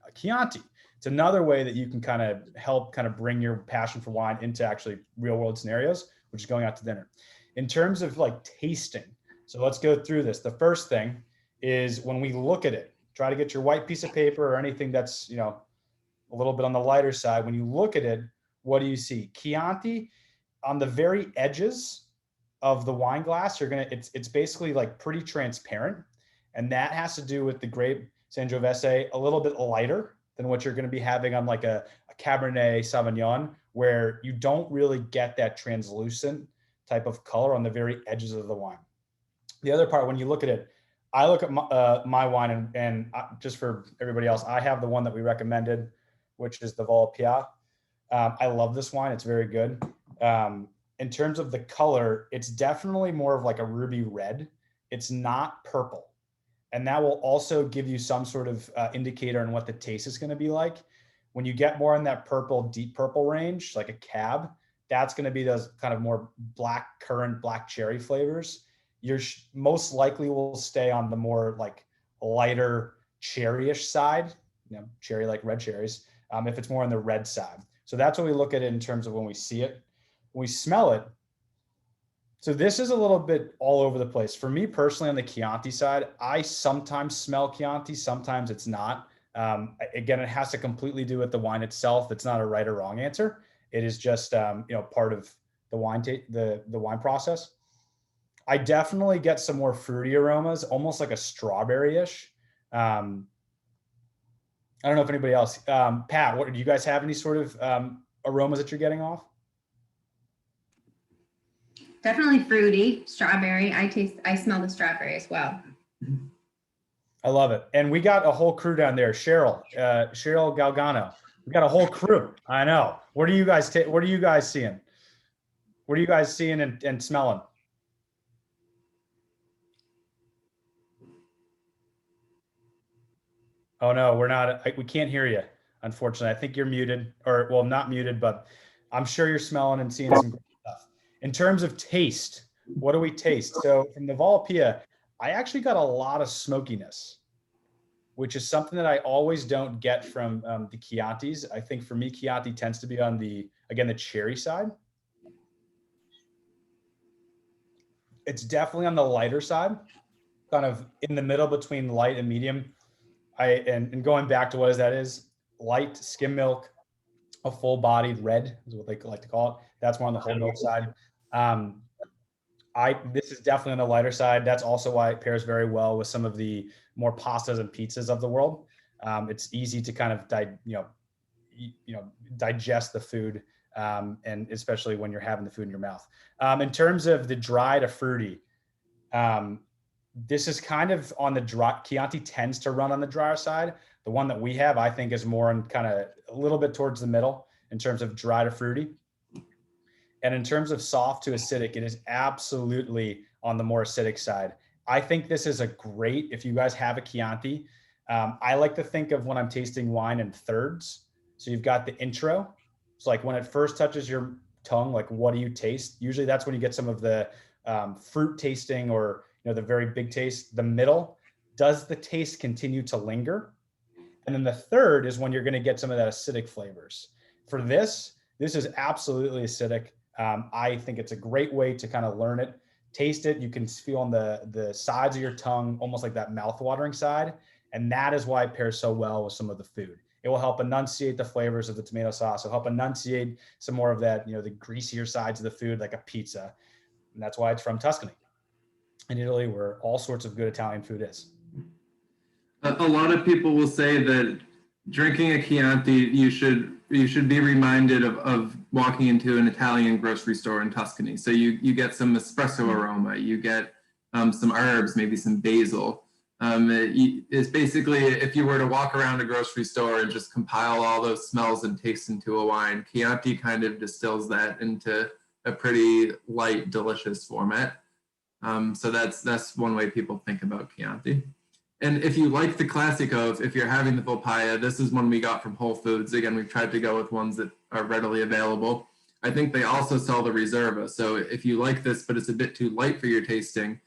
Speaker 2: A Chianti. It's another way that you can kind of help kind of bring your passion for wine into actually real world scenarios, which is going out to dinner. In terms of like tasting, so let's go through this. The first thing is when we look at it, try to get your white piece of paper or anything that's, you know, a little bit on the lighter side. When you look at it, what do you see? Chianti on the very edges of the wine glass, it's basically like pretty transparent. And that has to do with the grape Sangiovese, a little bit lighter than what you're going to be having on like a Cabernet Sauvignon, where you don't really get that translucent type of color on the very edges of the wine. The other part, when you look at it, I look at my wine and just for everybody else, I have the one that we recommended, which is the Volpia. I love this wine. It's very good. In terms of the color, it's definitely more of like a ruby red. It's not purple. And that will also give you some sort of indicator on what the taste is going to be like. When you get more in that purple, deep purple range, like a cab, that's going to be those kind of more black currant, black cherry flavors. You're most likely will stay on the more like lighter cherryish side, you know, cherry like red cherries, if it's more on the red side. So that's what we look at it in terms of when we see it. When we smell it, so this is a little bit all over the place. For me personally, on the Chianti side, I sometimes smell Chianti, sometimes it's not. Again, it has to completely do with the wine itself. It's not a right or wrong answer. It is just you know, part of the wine the wine process. I definitely get some more fruity aromas, almost like a strawberry-ish. I don't know if anybody else. Pat, do you guys have any sort of aromas that you're getting off?
Speaker 3: Definitely fruity, strawberry. I smell the strawberry as well.
Speaker 2: I love it. And we got a whole crew down there. Cheryl Galgano. We got a whole crew. I know. What are you guys seeing? What are you guys seeing and smelling? Oh no, we're not. We can't hear you. Unfortunately, I think you're muted, or well, not muted, but I'm sure you're smelling and seeing some great stuff. In terms of taste, what do we taste? So from the Volpia, I actually got a lot of smokiness, which is something that I always don't get from the Chiantis. I think for me, Chianti tends to be on the cherry side. It's definitely on the lighter side, kind of in the middle between light and medium. And going back to what that is, light skim milk, a full-bodied red is what they like to call it. That's more on the whole milk side. This is definitely on the lighter side. That's also why it pairs very well with some of the more pastas and pizzas of the world. It's easy to kind of digest the food, and especially when you're having the food in your mouth. In terms of the dry to fruity, this is kind of on the dry. Chianti tends to run on the drier side. The one that we have, I think, is more on kind of a little bit towards the middle in terms of dry to fruity. And in terms of soft to acidic, it is absolutely on the more acidic side. I think this is a great, if you guys have a Chianti, I like to think of when I'm tasting wine in thirds. So you've got the intro. It's like when it first touches your tongue, like what do you taste? Usually that's when you get some of the fruit tasting, or the very big taste. The middle, does the taste continue to linger? And then the third is when you're going to get some of that acidic flavors. For this is absolutely acidic. I think it's a great way to kind of learn it, taste it. You can feel on the sides of your tongue, almost like that mouth-watering side. And that is why it pairs so well with some of the food. It will help enunciate the flavors of the tomato sauce. It'll help enunciate some more of that, the greasier sides of the food, like a pizza. And that's why it's from Tuscany, in Italy, where all sorts of good Italian food is.
Speaker 4: A lot of people will say that drinking a Chianti, you should be reminded of walking into an Italian grocery store in Tuscany. So you get some espresso aroma, you get some herbs, maybe some basil. It's basically, if you were to walk around a grocery store and just compile all those smells and tastes into a wine, Chianti kind of distills that into a pretty light, delicious format. So that's one way people think about Chianti. And if you like the Classico, if you're having the full paella, this is one we got from Whole Foods. Again, we've tried to go with ones that are readily available. I think they also sell the Reserva. So if you like this, but it's a bit too light for your tasting,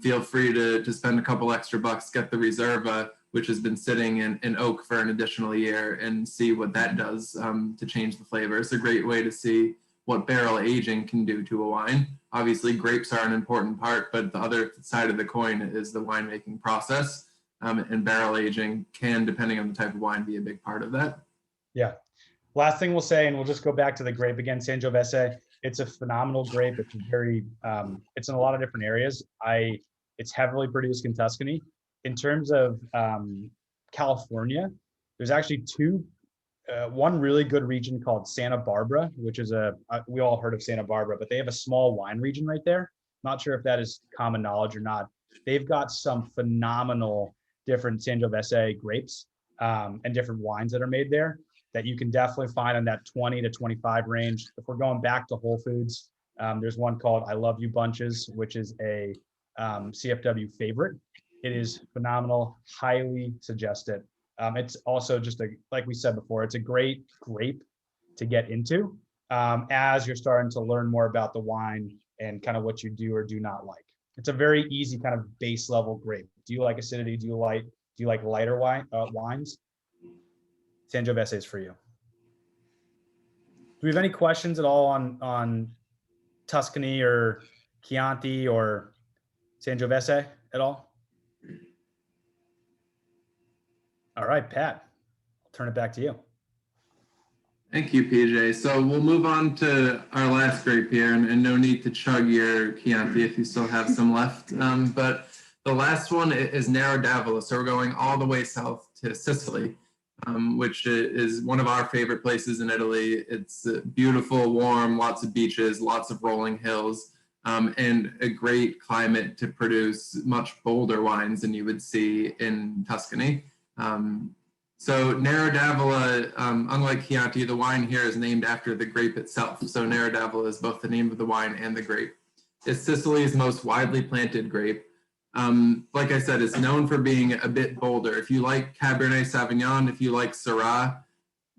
Speaker 4: feel free to spend a couple extra bucks, get the Reserva, which has been sitting in oak for an additional year, and see what that does to change the flavor. It's a great way to see what barrel aging can do to a wine. Obviously, grapes are an important part, but the other side of the coin is the winemaking process. And barrel aging can, depending on the type of wine, be a big part of that.
Speaker 2: Yeah. Last thing we'll say, and we'll just go back to the grape again, Sangiovese. It's a phenomenal grape. It's it's in a lot of different areas. It's heavily produced in Tuscany. In terms of California, there's actually one really good region called Santa Barbara, which is we all heard of Santa Barbara, but they have a small wine region right there. Not sure if that is common knowledge or not. They've got some phenomenal different Sangiovese grapes and different wines that are made there that you can definitely find in that 20 to 25 range. If we're going back to Whole Foods, there's one called I Love You Bunches, which is a CFW favorite. It is phenomenal, highly suggest it. It's also just like we said before, it's a great grape to get into as you're starting to learn more about the wine and kind of what you do or do not like. It's a very easy kind of base level grape. Do you like acidity? Do you like lighter wines? Sangiovese is for you. Do we have any questions at all on Tuscany or Chianti or Sangiovese at all? All right, Pat, I'll turn it back to you.
Speaker 4: Thank you, PJ. So we'll move on to our last grape here, and no need to chug your Chianti if you still have some left. But the last one is Nerodavilla. So we're going all the way south to Sicily, which is one of our favorite places in Italy. It's beautiful, warm, lots of beaches, lots of rolling hills, and a great climate to produce much bolder wines than you would see in Tuscany. So Nerodavilla, unlike Chianti, the wine here is named after the grape itself. So Nerodavilla is both the name of the wine and the grape. It's Sicily's most widely planted grape. Like I said, it's known for being a bit bolder. If you like Cabernet Sauvignon, if you like Syrah,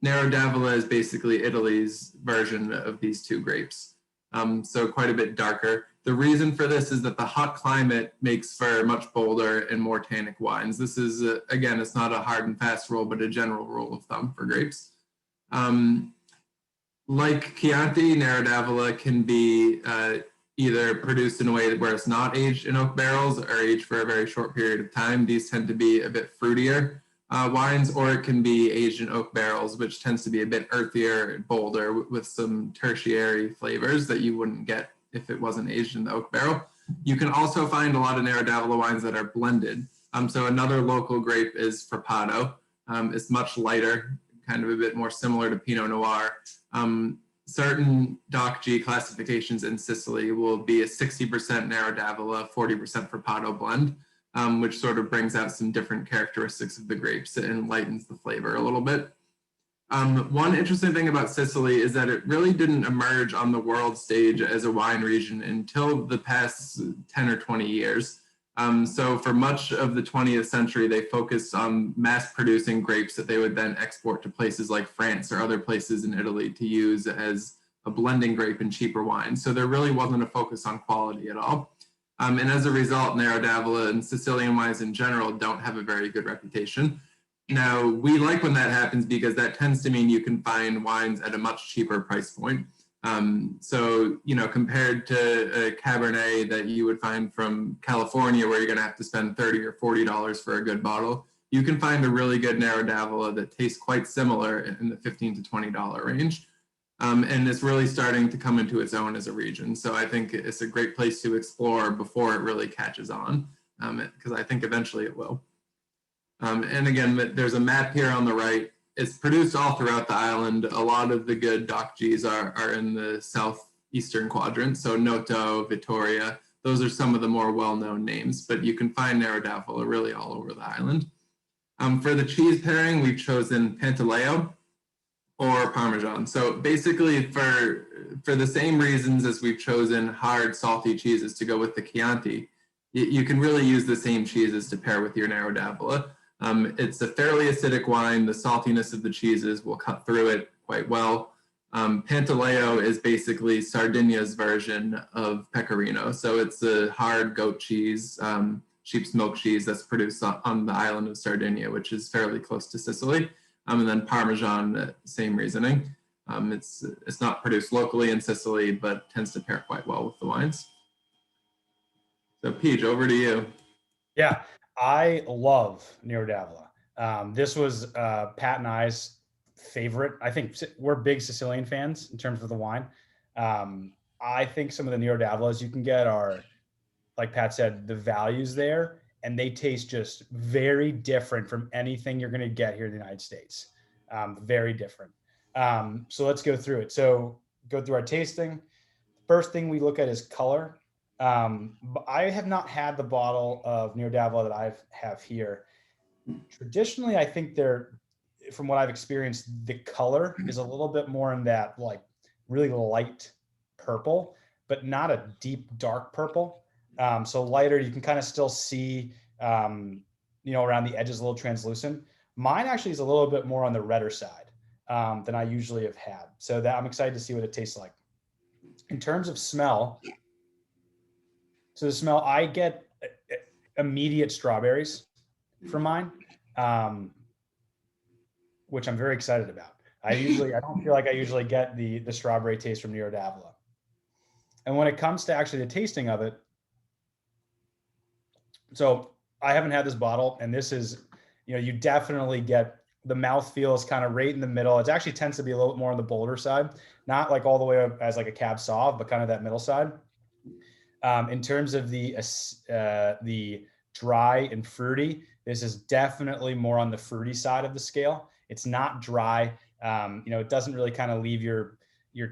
Speaker 4: Nerodavilla is basically Italy's version of these two grapes. So quite a bit darker. The reason for this is that the hot climate makes for much bolder and more tannic wines. This is, again, it's not a hard and fast rule, but a general rule of thumb for grapes. Like Chianti, Nerodavilla can be either produced in a way where it's not aged in oak barrels or aged for a very short period of time. These tend to be a bit fruitier wines, or it can be aged in oak barrels, which tends to be a bit earthier and bolder with some tertiary flavors that you wouldn't get if it wasn't aged in the oak barrel. You can also find a lot of Nerodavilla wines that are blended. So another local grape is Frappato. It's much lighter, kind of a bit more similar to Pinot Noir. Certain DOC G classifications in Sicily will be a 60% Nerodavilla, 40% Frappato blend, which sort of brings out some different characteristics of the grapes and lightens the flavor a little bit. One interesting thing about Sicily is that it really didn't emerge on the world stage as a wine region until the past 10 or 20 years. So for much of the 20th century, they focused on mass producing grapes that they would then export to places like France or other places in Italy to use as a blending grape in cheaper wines. So there really wasn't a focus on quality at all. And as a result, Nerodavilla and Sicilian wines in general don't have a very good reputation. Now, we like when that happens because that tends to mean you can find wines at a much cheaper price point. So, you know, compared to a Cabernet that you would find from California, where you're going to have to spend $30 or $40 for a good bottle, you can find a really good Nerodavilla that tastes quite similar in the $15 to $20 range. And it's really starting to come into its own as a region. So I think it's a great place to explore before it really catches on, because I think eventually it will. And again, there's a map here on the right. It's produced all throughout the island. A lot of the good DOC Gs are in the southeastern quadrant. So Noto, Vittoria, those are some of the more well-known names, but you can find Nerodavilla really all over the island. For the cheese pairing, we've chosen Pantaleo or Parmesan. So basically for the same reasons as we've chosen hard, salty cheeses to go with the Chianti, you can really use the same cheeses to pair with your Nerodavilla. It's a fairly acidic wine. The saltiness of the cheeses will cut through it quite well. Pantaleo is basically Sardinia's version of Pecorino. So it's a hard goat cheese, sheep's milk cheese that's produced on the island of Sardinia, which is fairly close to Sicily. And then Parmesan, same reasoning. It's not produced locally in Sicily, but tends to pair quite well with the wines. So Peach, over to you.
Speaker 2: Yeah, I love Nerodavilla. This was Pat and I's favorite. I think we're big Sicilian fans in terms of the wine. I think some of the Nerodavillas you can get are, like Pat said, the values there, and they taste just very different from anything you're going to get here in the United States. Very different. So let's go through it. So go through our tasting. First thing we look at is color. I have not had the bottle of Nerodavilla that I have here. Traditionally, I think from what I've experienced, the color is a little bit more in that like really light purple, but not a deep dark purple. So lighter, you can kind of still see, around the edges a little translucent. Mine actually is a little bit more on the redder side than I usually have had. So that I'm excited to see what it tastes like. In terms of smell, so the smell, I get immediate strawberries from mine, which I'm very excited about. I don't feel like I usually get the strawberry taste from Nerodavilla. And when it comes to actually the tasting of it, so I haven't had this bottle, and this is, you definitely get the mouthfeel is kind of right in the middle. It actually tends to be a little bit more on the bolder side, not like all the way up as like a Cab Sauv, but kind of that middle side. In terms of the dry and fruity, this is definitely more on the fruity side of the scale. It's not dry. It doesn't really kind of leave your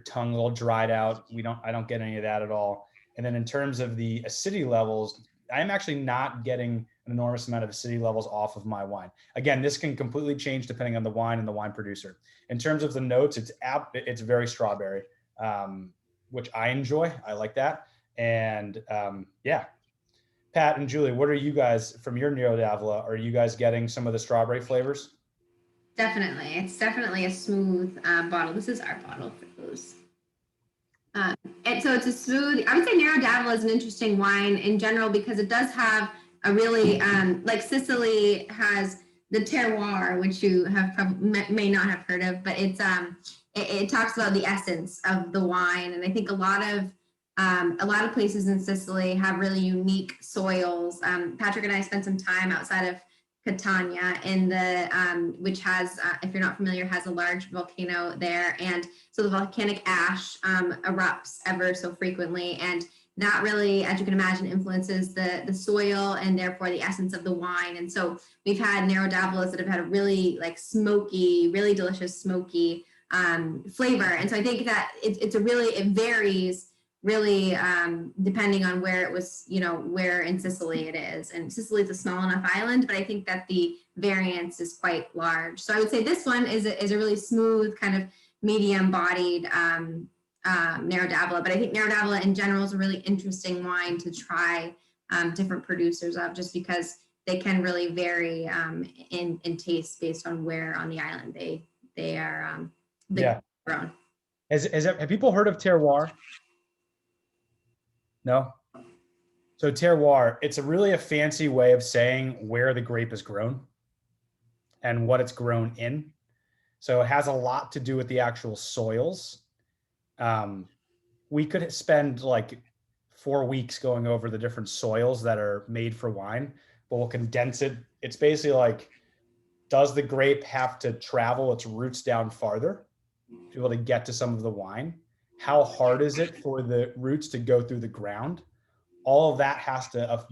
Speaker 2: tongue a little dried out. I don't get any of that at all. And then in terms of the acidity levels, I'm actually not getting an enormous amount of acidity levels off of my wine. Again, this can completely change depending on the wine and the wine producer. In terms of the notes, it's very strawberry, which I enjoy. I like that. And Pat and Julie, what are you guys from your Nerodavilla? Are you guys getting some of the strawberry flavors?
Speaker 3: Definitely. It's definitely a smooth bottle. This is our bottle for those. And so it's a smooth, I would say Nerodavilla is an interesting wine in general because it does have a really, like Sicily has the Terroir, which you have may not have heard of, but it talks about the essence of the wine. And I think a lot of places in Sicily have really unique soils. Patrick and I spent some time outside of Catania which has, if you're not familiar, has a large volcano there. And so the volcanic ash erupts ever so frequently. And that really, as you can imagine, influences the soil and therefore the essence of the wine. And so we've had Nerodavillas that have had a really like smoky, really delicious smoky flavor. And so I think that it varies really depending on where it was, where in Sicily it is. And Sicily is a small enough island, but I think that the variance is quite large. So I would say this one is a really smooth, kind of medium bodied Nerodavilla, but I think Nerodavilla in general is a really interesting wine to try different producers of, just because they can really vary in taste based on where on the island they are grown.
Speaker 2: Have people heard of terroir? No? So terroir, it's really a fancy way of saying where the grape is grown and what it's grown in. So it has a lot to do with the actual soils. We could spend like 4 weeks going over the different soils that are made for wine, but we'll condense it. It's basically like, does the grape have to travel its roots down farther to be able to get to some of the wine? How hard is it for the roots to go through the ground? All of that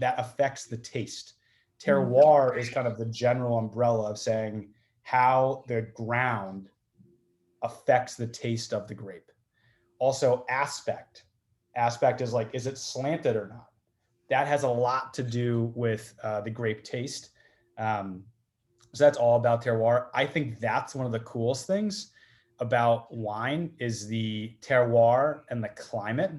Speaker 2: that affects the taste. Terroir is kind of the general umbrella of saying how the ground affects the taste of the grape. Also, aspect is like, is it slanted or not? That has a lot to do with the grape taste. So that's all about terroir. I think that's one of the coolest things about wine is the terroir, and the climate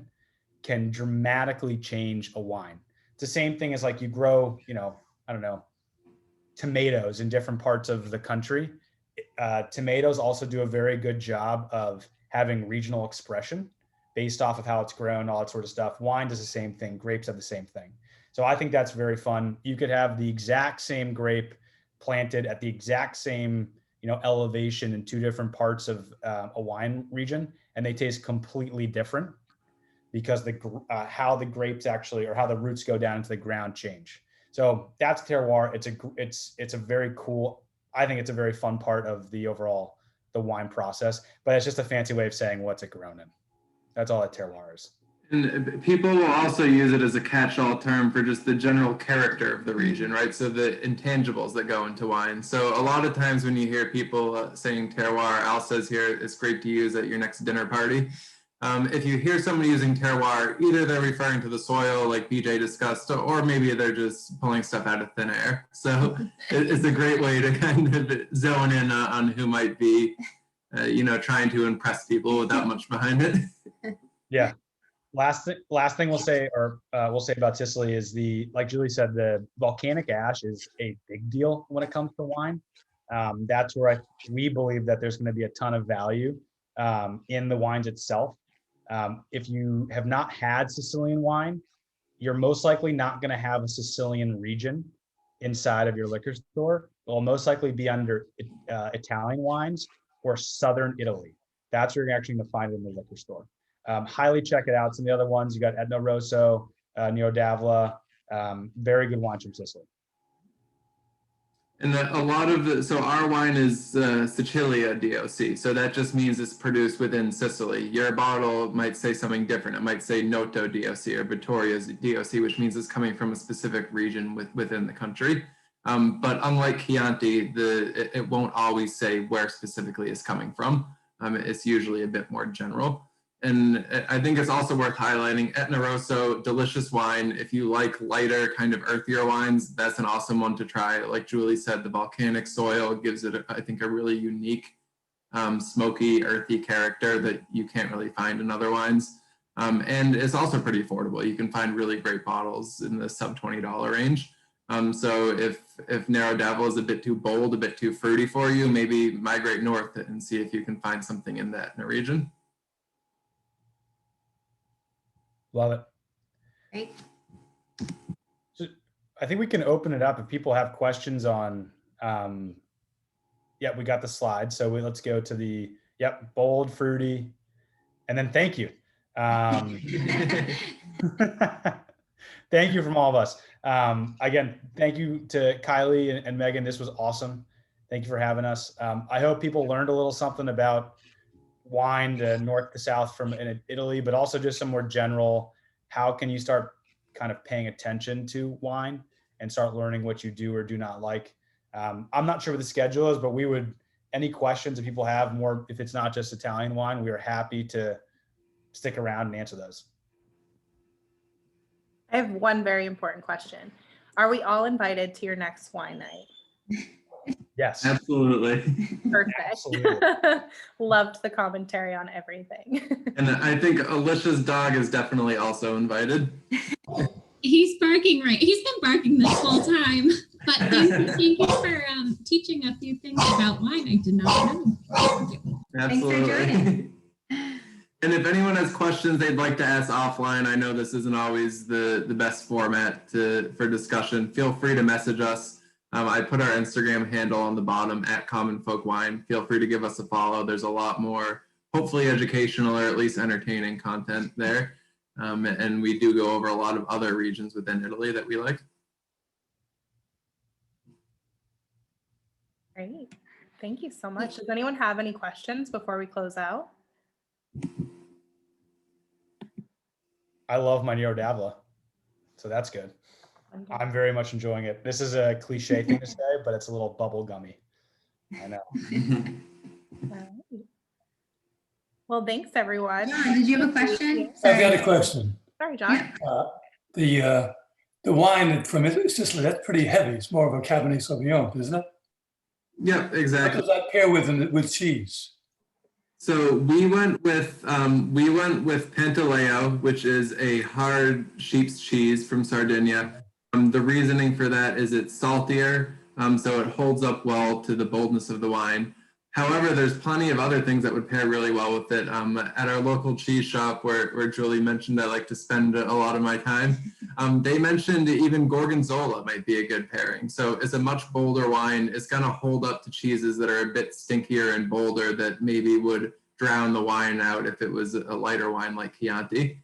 Speaker 2: can dramatically change a wine. It's the same thing as like you grow, tomatoes in different parts of the country. Tomatoes also do a very good job of having regional expression based off of how it's grown, all that sort of stuff. Wine does the same thing. Grapes have the same thing. So I think that's very fun. You could have the exact same grape planted at the exact same elevation in two different parts of a wine region, and they taste completely different because how the grapes actually, or how the roots go down into the ground, change. So that's terroir. It's a very cool, I think it's a very fun part of the wine process, but it's just a fancy way of saying what's it grown in. That's all that terroir is.
Speaker 4: And people will also use it as a catch-all term for just the general character of the region, right? So the intangibles that go into wine. So a lot of times when you hear people saying terroir, Al says here, it's great to use at your next dinner party. If you hear somebody using terroir, either they're referring to the soil like BJ discussed, or maybe they're just pulling stuff out of thin air. So it's a great way to kind of zone in on who might be, trying to impress people without much behind it.
Speaker 2: Yeah. Last thing we'll say about Sicily is like Julie said, the volcanic ash is a big deal when it comes to wine. That's where we believe that there's going to be a ton of value in the wines itself. If you have not had Sicilian wine, you're most likely not going to have a Sicilian region inside of your liquor store. It will most likely be under Italian wines or Southern Italy. That's where you're actually going to find it in the liquor store. Highly check it out. Some of the other ones, you got Etna Rosso, Nerodavilla, very good wines from Sicily.
Speaker 4: And so our wine is Sicilia DOC. So that just means it's produced within Sicily. Your bottle might say something different. It might say Noto DOC or Vittoria's DOC, which means it's coming from a specific region within the country. But unlike Chianti, it won't always say where specifically it's coming from. It's usually a bit more general. And I think it's also worth highlighting Etna Rosso, delicious wine. If you like lighter, kind of earthier wines, that's an awesome one to try. Like Julie said, the volcanic soil gives it, I think, a really unique, smoky, earthy character that you can't really find in other wines. And it's also pretty affordable. You can find really great bottles in the sub $20 range. So if Nerodavilla is a bit too bold, a bit too fruity for you, maybe migrate north and see if you can find something in that region.
Speaker 2: Love it.
Speaker 3: Great.
Speaker 2: So I think we can open it up if people have questions on, we got the slide. So let's go to bold, fruity, and then thank you. Thank you from all of us. Again, thank you to Kylie and Megan. This was awesome. Thank you for having us. I hope people learned a little something about wine to north to south from in Italy, but also just some more general how can you start kind of paying attention to wine and start learning what you do or do not like. I'm not sure what the schedule is, but any questions if people have more, if it's not just Italian wine, we are happy to stick around and answer those.
Speaker 1: I have one very important question. Are we all invited to your next wine night?
Speaker 2: Yes.
Speaker 4: Absolutely.
Speaker 1: Perfect.
Speaker 2: Absolutely.
Speaker 1: Loved the commentary on everything.
Speaker 4: And I think Alicia's dog is definitely also invited.
Speaker 6: He's barking right. He's been barking this whole time. But thank you for teaching a few things about wine I did not know.
Speaker 4: Absolutely.
Speaker 3: Thanks for joining.
Speaker 4: And if anyone has questions they'd like to ask offline, I know this isn't always the best format for discussion. Feel free to message us. I put our Instagram handle on the bottom @CommonFolkWine. Feel free to give us a follow. There's a lot more, hopefully educational or at least entertaining content there. And we do go over a lot of other regions within Italy that we like.
Speaker 1: Great. Thank you so much. Does anyone have any questions before we close out?
Speaker 2: I love my Nerodavilla, so that's good. I'm very much enjoying it. This is a cliche thing to say, but it's a little bubble gummy. I know.
Speaker 1: All right. Well, thanks everyone.
Speaker 3: John, did you have a question?
Speaker 7: I've got a question.
Speaker 1: Sorry, John.
Speaker 3: Yeah.
Speaker 7: The wine from Sicily, that's pretty heavy. It's more of a Cabernet Sauvignon, isn't it?
Speaker 4: Yep,
Speaker 7: What
Speaker 4: exactly.
Speaker 7: does that pair with cheese?
Speaker 4: So we went with Pantaleo, which is a hard sheep's cheese from Sardinia. The reasoning for that is it's saltier, so it holds up well to the boldness of the wine. However, there's plenty of other things that would pair really well with it. At our local cheese shop where Julie mentioned I like to spend a lot of my time, they mentioned even Gorgonzola might be a good pairing. So it's a much bolder wine. It's going to hold up to cheeses that are a bit stinkier and bolder that maybe would drown the wine out if it was a lighter wine like Chianti.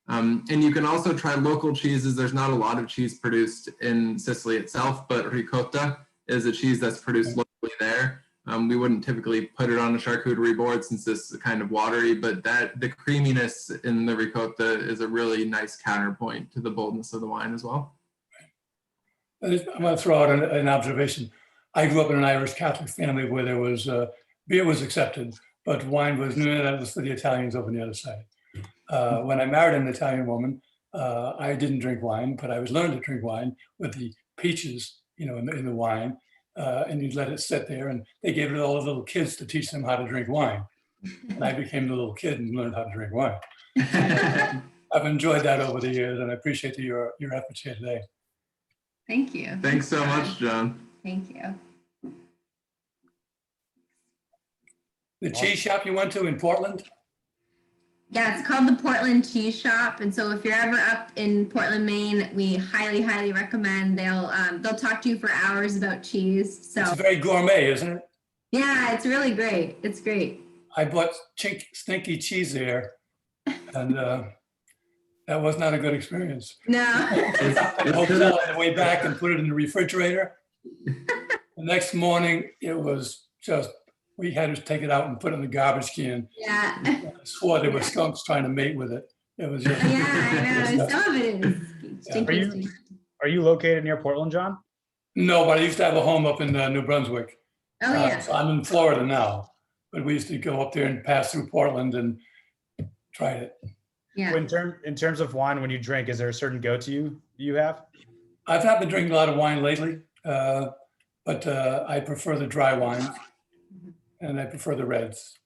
Speaker 4: And you can also try local cheeses. There's not a lot of cheese produced in Sicily itself, but ricotta is a cheese that's produced locally there. We wouldn't typically put it on a charcuterie board since it's kind of watery, but the creaminess in the ricotta is a really nice counterpoint to the boldness of the wine as well.
Speaker 7: I'm going to throw out an observation. I grew up in an Irish Catholic family where there was beer was accepted, but wine was that was for the Italians over on the other side. When I married an Italian woman, I didn't drink wine, but I was learning to drink wine with the peaches, in the wine. And you'd let it sit there, and they gave it to all the little kids to teach them how to drink wine. And I became the little kid and learned how to drink wine. I've enjoyed that over the years, and I appreciate your efforts here today.
Speaker 3: Thank you.
Speaker 4: Thanks so much, John.
Speaker 3: Thank you.
Speaker 7: The cheese shop you went to in Portland?
Speaker 3: Yeah, it's called the Portland Cheese Shop, and so if you're ever up in Portland, Maine, we highly, highly recommend. They'll talk to you for hours about cheese. So
Speaker 7: It's very gourmet, isn't it?
Speaker 3: yeah, it's really great. It's great.
Speaker 7: I bought stinky cheese there, and that was not a good experience.
Speaker 3: No.
Speaker 7: The hotel on the way back and put it in the refrigerator. The next morning, it was just, we had to take it out and put it in the garbage can.
Speaker 3: Yeah.
Speaker 7: I swore there were skunks trying to mate with it. It was just.
Speaker 3: Yeah, I know. Some of it is stinky.
Speaker 2: Are you located near Portland, John?
Speaker 7: No, but I used to have a home up in New Brunswick.
Speaker 3: Oh yeah.
Speaker 7: So I'm in Florida now, but we used to go up there and pass through Portland and try it.
Speaker 3: Yeah.
Speaker 2: In terms of wine, when you drink, is there a certain go-to you have?
Speaker 7: I've not been drinking a lot of wine lately, but I prefer the dry wines and I prefer the reds.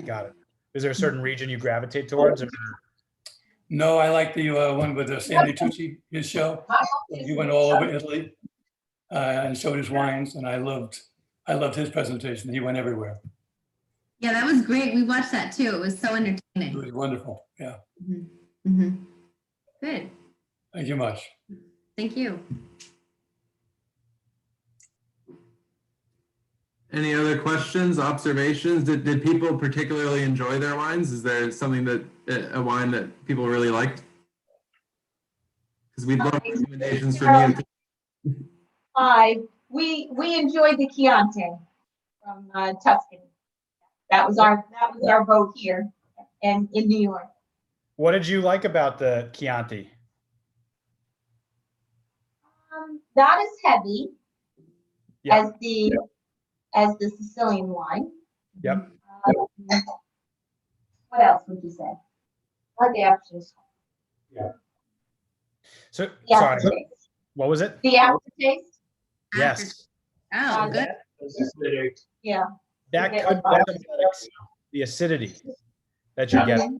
Speaker 2: Got it. Is there a certain region you gravitate towards? Or?
Speaker 7: No, I like the one with Sandy Tucci, his show. He went all over Italy and showed his wines, and I loved his presentation. He went everywhere.
Speaker 3: Yeah, that was great. We watched that too. It was so
Speaker 7: It
Speaker 3: entertaining.
Speaker 7: was wonderful. Yeah.
Speaker 3: Good.
Speaker 7: Thank you much.
Speaker 3: Thank you.
Speaker 4: Any other questions, observations? Did people particularly enjoy their wines? Is there something a wine that people really liked? Because we'd love recommendations from you.
Speaker 8: Hi, we enjoyed the Chianti from Tuscany. That was our vote here and in New York.
Speaker 2: What did you like about the Chianti?
Speaker 8: Not as heavy
Speaker 2: Yeah.
Speaker 8: as the Sicilian wine.
Speaker 2: Yep.
Speaker 8: What else would you say? I like the aftertaste.
Speaker 2: So,
Speaker 8: The
Speaker 2: sorry,
Speaker 8: aftertaste.
Speaker 2: what was it?
Speaker 8: The aftertaste.
Speaker 2: Yes.
Speaker 3: Oh, good.
Speaker 8: Yeah.
Speaker 2: That
Speaker 8: get
Speaker 2: could
Speaker 8: the
Speaker 2: be the acidity that you're getting,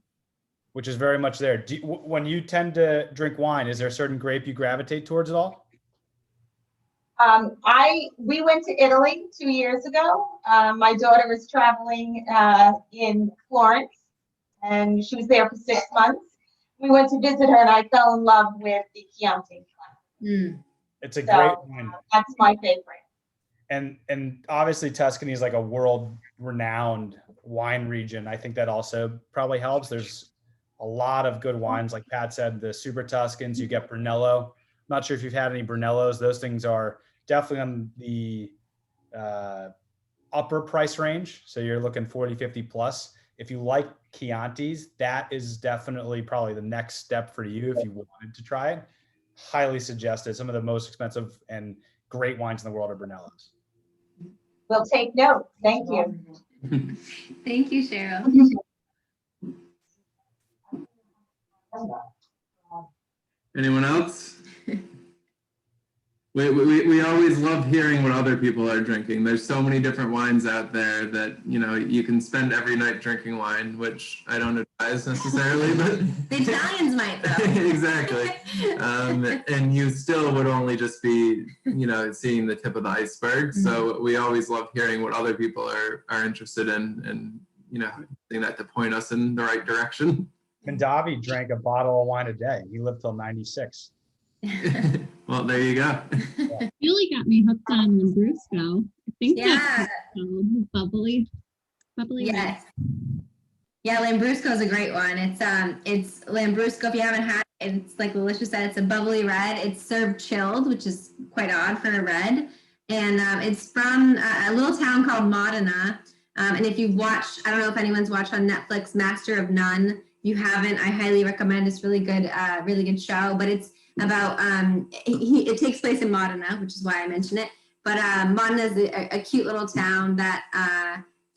Speaker 2: which is very much there. When you tend to drink wine, is there a certain grape you gravitate towards at all?
Speaker 8: We went to Italy 2 years ago. My daughter was traveling in Florence, and she was there for 6 months. We went to visit her, and I fell in love with the Chianti.
Speaker 2: It's a
Speaker 8: So,
Speaker 2: great wine.
Speaker 8: That's my favorite.
Speaker 2: And obviously Tuscany is like a world-renowned wine region. I think that also probably helps. There's a lot of good wines, like Pat said, the Super Tuscans. You get Brunello. I'm not sure if you've had any Brunellos. Those things are definitely on the upper price range. So you're looking 40, 50 plus. If you like Chiantis, that is definitely probably the next step for you if you wanted to try it. Highly suggested. Some of the most expensive and great wines in the world are Brunellos.
Speaker 8: We'll take note. Thank you.
Speaker 3: Thank you, Cheryl.
Speaker 4: Anyone else? We always love hearing what other people are drinking. There's so many different wines out there that, you know, you can spend every night drinking wine, which I don't advise necessarily, but
Speaker 3: The Italians might though.
Speaker 4: exactly. And you still would only just be, you know, seeing the tip of the iceberg. So we always love hearing what other people are interested in, and, you know, doing that to point us in the right direction.
Speaker 2: Mondavi drank a bottle of wine a day. He lived till 96.
Speaker 4: Well, there you go.
Speaker 6: Julie got me hooked on Lambrusco. I think
Speaker 3: Yeah.
Speaker 6: that's called bubbly.
Speaker 3: Yes. Yeah, Lambrusco is a great one. It's Lambrusco. If you haven't had it, it's like Alicia said, it's a bubbly red. It's served chilled, which is quite odd for a red. And it's from a little town called Modena. And if you've watched, I don't know if anyone's watched on Netflix, Master of None. If you haven't, I highly recommend. It's really good show. But it's about it takes place in Modena, which is why I mention it. But Modena is a cute little town that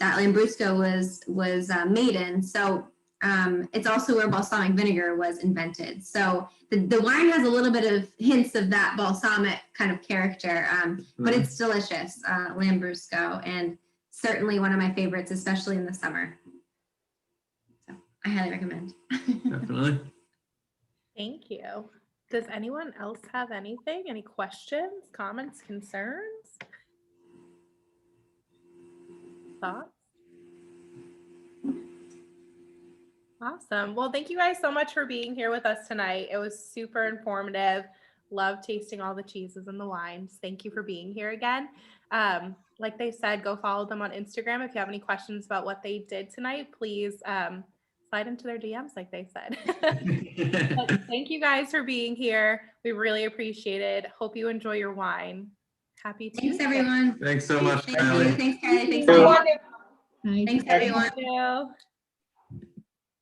Speaker 3: Lambrusco was made in. So it's also where balsamic vinegar was invented. So the wine has a little bit of hints of that balsamic kind of character, but it's delicious, Lambrusco, and certainly one of my favorites, especially in the summer. So I highly recommend.
Speaker 4: Definitely.
Speaker 1: Thank you. Does anyone else have anything? Any questions, comments, concerns? Thoughts? Awesome. Well, thank you guys so much for being here with us tonight. It was super informative. Love tasting all the cheeses and the wines. Thank you for being here again. Like they said, go follow them on Instagram. If you have any questions about what they did tonight, please slide into their DMs like they said. But thank you guys for being here. We really appreciate it. Hope you enjoy your wine. Happy Tuesday.
Speaker 3: Thanks, everyone.
Speaker 4: Thanks so much,
Speaker 3: Thank you.
Speaker 4: Kylie.
Speaker 3: Thanks, Kylie. Thanks,
Speaker 8: You're
Speaker 3: everyone.
Speaker 8: wonderful.
Speaker 6: Bye.
Speaker 3: Thanks, everyone.
Speaker 1: Thank you.